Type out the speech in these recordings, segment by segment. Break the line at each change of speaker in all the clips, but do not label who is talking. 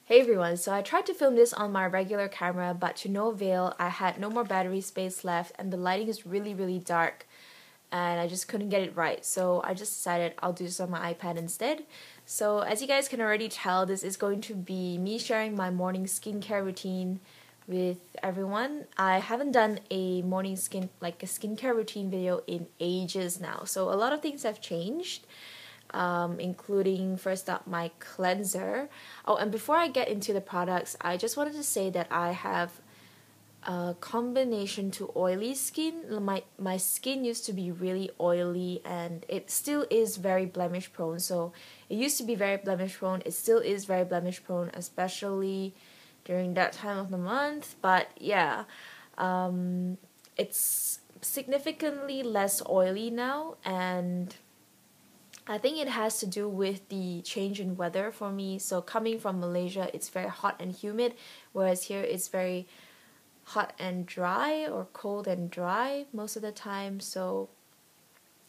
Hey everyone, so I tried to film this on my regular camera, but to no avail. I had no more battery space left and the lighting is really dark and I just couldn't get it right. So I just decided I'll do this on my iPad instead. So as you guys can already tell, this is going to be me sharing my morning skincare routine with everyone. I haven't done a skincare routine video in ages now. So a lot of things have changed. Including first up my cleanser. Oh, and before I get into the products, I just wanted to say that I have a combination to oily skin. My skin used to be really oily and it still is very blemish prone. So it used to be very blemish prone. It still is very blemish prone, especially during that time of the month. But yeah, it's significantly less oily now, and I think it has to do with the change in weather for me. So coming from Malaysia, it's very hot and humid, whereas here it's very hot and dry or cold and dry most of the time. So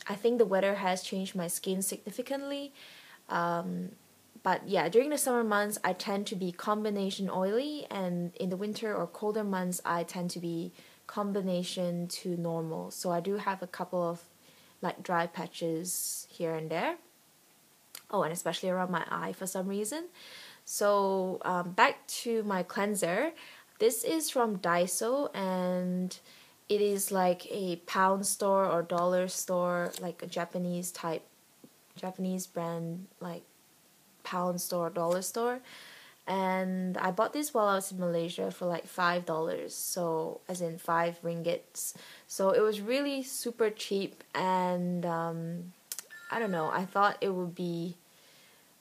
I think the weather has changed my skin significantly. But yeah, during the summer months, I tend to be combination oily, and in the winter or colder months, I tend to be combination to normal. So I do have a couple of like dry patches here and there. Oh, and especially around my eye for some reason. So back to my cleanser. This is from Daiso, and it is like a pound store or dollar store, like a Japanese brand, like pound store or dollar store. And I bought this while I was in Malaysia for like $5, so as in 5 ringgits. So it was really super cheap, and I don't know, I thought it would be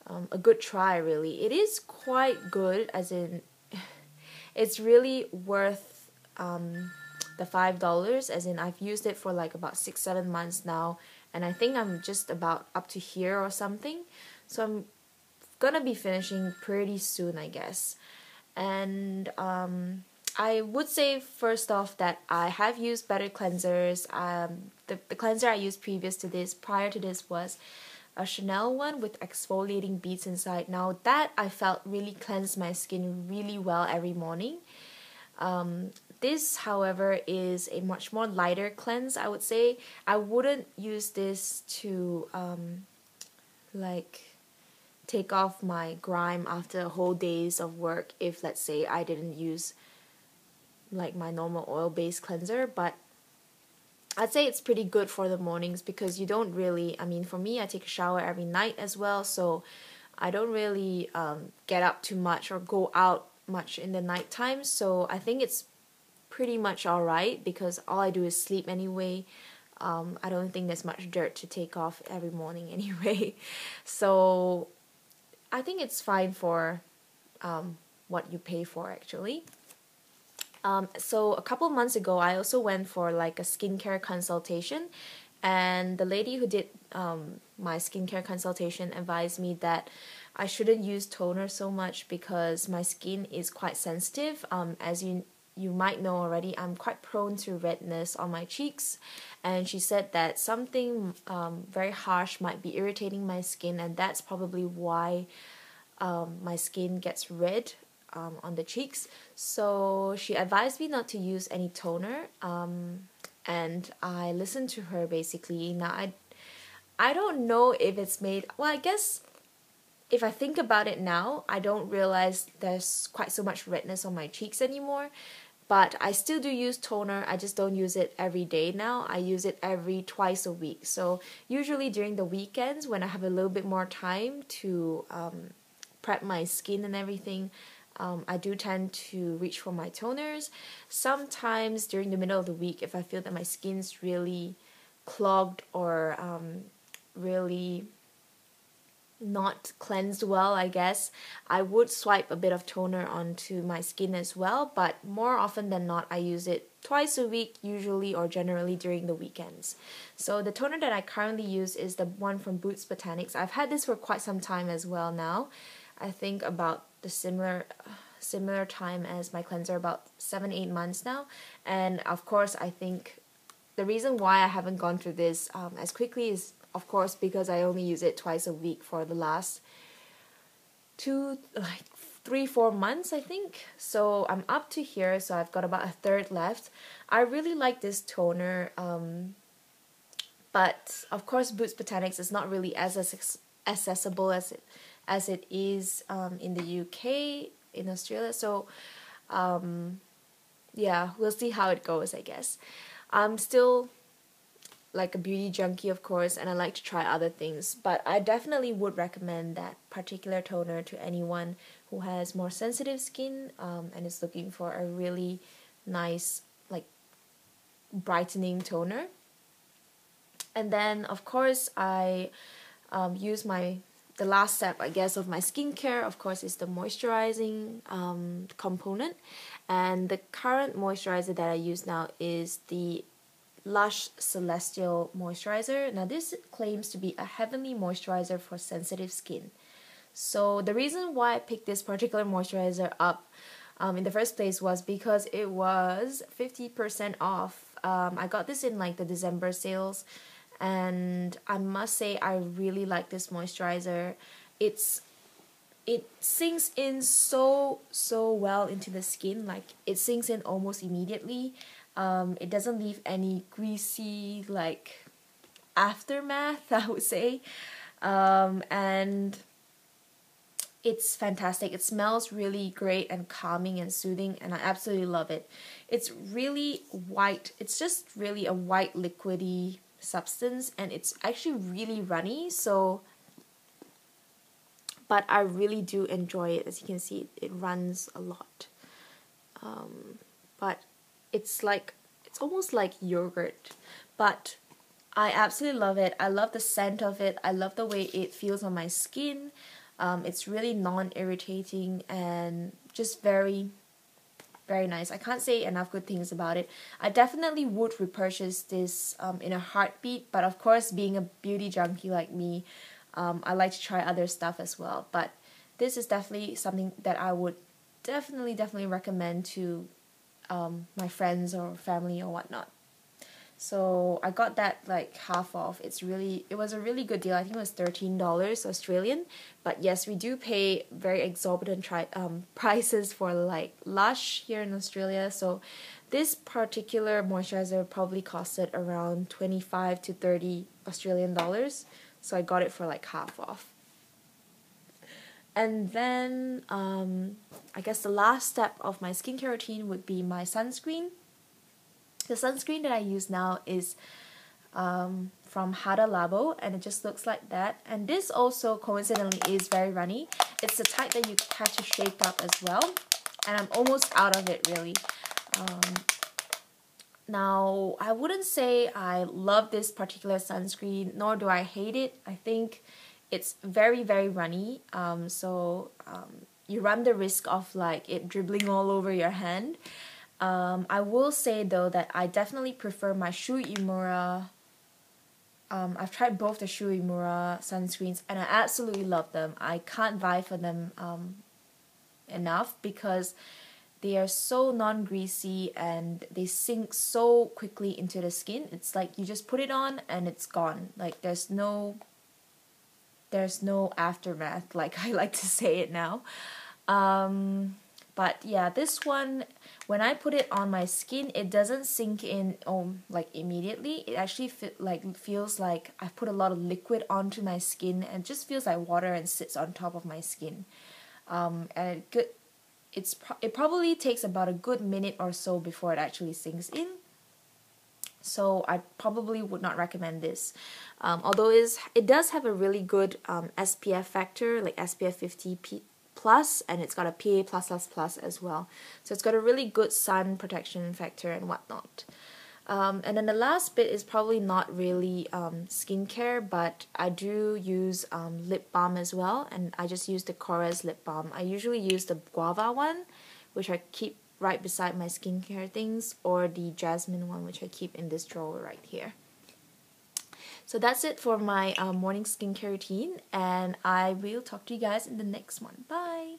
a good try. Really, it is quite good, as in it's really worth the $5, as in I've used it for like about 6-7 months now, and I think I'm just about up to here or something, so I'm gonna be finishing pretty soon, I guess. And I would say first off that I have used better cleansers. The cleanser I used prior to this, was a Chanel one with exfoliating beads inside. Now that I felt really cleansed my skin really well every morning. This, however, is a much more lighter cleanse, I would say. I wouldn't use this to like take off my grime after a whole days of work if, let's say, I didn't use like my normal oil-based cleanser. But I'd say it's pretty good for the mornings, because you don't really, I mean, for me, I take a shower every night as well, so I don't really get up too much or go out much in the nighttime. So I think it's pretty much alright, because all I do is sleep anyway. I don't think there's much dirt to take off every morning anyway. So I think it's fine for what you pay for, actually. So a couple months ago, I also went for like a skincare consultation, and the lady who did my skincare consultation advised me that I shouldn't use toner so much because my skin is quite sensitive. As you might know already, I'm quite prone to redness on my cheeks, and she said that something very harsh might be irritating my skin, and that's probably why my skin gets red on the cheeks. So she advised me not to use any toner, and I listened to her basically. Now I don't know if it's made, well, I guess if I think about it now, I don't realize there's quite so much redness on my cheeks anymore. But I still do use toner, I just don't use it every day now. I use it every twice a week. So usually during the weekends, when I have a little bit more time to prep my skin and everything, I do tend to reach for my toners. Sometimes during the middle of the week, if I feel that my skin's really clogged or really not cleansed well, I guess, I would swipe a bit of toner onto my skin as well. But more often than not, I use it twice a week usually, or generally during the weekends. So the toner that I currently use is the one from Boots Botanics. I've had this for quite some time as well now. I think about the similar time as my cleanser, about 7-8 months now. And of course, I think the reason why I haven't gone through this as quickly is, of course, because I only use it twice a week for the last 3-4 months, I think. So I'm up to here, so I've got about a third left. I really like this toner, but of course Boots Botanics is not really as accessible as it is in the UK, in Australia. So yeah, we'll see how it goes, I guess. I'm still like a beauty junkie, of course, and I like to try other things, but I definitely would recommend that particular toner to anyone who has more sensitive skin and is looking for a really nice, like, brightening toner. And then of course I use the last step, I guess, of my skincare, of course, is the moisturizing component. And the current moisturizer that I use now is the Lush Celestial Moisturizer. Now this claims to be a heavenly moisturizer for sensitive skin. So the reason why I picked this particular moisturizer up in the first place was because it was 50% off. I got this in like the December sales, and I must say I really like this moisturizer. It sinks in so well into the skin. Like, it sinks in almost immediately. It doesn't leave any greasy, like, aftermath, I would say. And it's fantastic. It smells really great and calming and soothing, and I absolutely love it. It's really white. It's just really a white liquidy substance, and it's actually really runny, so but I really do enjoy it. As you can see, it runs a lot. But it's almost like yogurt, but I absolutely love it. I love the scent of it. I love the way it feels on my skin. It's really non-irritating and just very, very nice. I can't say enough good things about it. I definitely would repurchase this in a heartbeat, but of course, being a beauty junkie like me, I like to try other stuff as well. But this is definitely something that I would definitely recommend to my friends or family or whatnot. So I got that like half off. It was a really good deal. I think it was $13 Australian. But yes, we do pay very exorbitant prices for like Lush here in Australia. So this particular moisturizer probably costed around 25 to 30 Australian dollars. So I got it for like half off. And then I guess the last step of my skincare routine would be my sunscreen. The sunscreen that I use now is from Hada Labo, and it just looks like that. And this also coincidentally is very runny. It's the type that you have to shake up as well, and I'm almost out of it really. Now, I wouldn't say I love this particular sunscreen, nor do I hate it. I think it's very runny, so you run the risk of like it dribbling all over your hand. I will say though that I definitely prefer my Shu Uemura. I've tried both the Shu Uemura sunscreens, and I absolutely love them. I can't vie for them enough because they are so non-greasy and they sink so quickly into the skin. It's like you just put it on and it's gone. Like there's no aftermath, like I like to say it now. But yeah, this one, when I put it on my skin, it doesn't sink in like immediately. It actually feels like I've put a lot of liquid onto my skin, and it just feels like water and sits on top of my skin. And it probably takes about a good minute or so before it actually sinks in. So I probably would not recommend this. Although it does have a really good SPF factor, like SPF 50 plus, and it's got a PA+++ as well. So it's got a really good sun protection factor and whatnot. And then the last bit is probably not really skincare, but I do use lip balm as well, and I just use the Korres lip balm. I usually use the guava one, which I keep right beside my skincare things, or the jasmine one, which I keep in this drawer right here. So that's it for my morning skincare routine, and I will talk to you guys in the next one. Bye!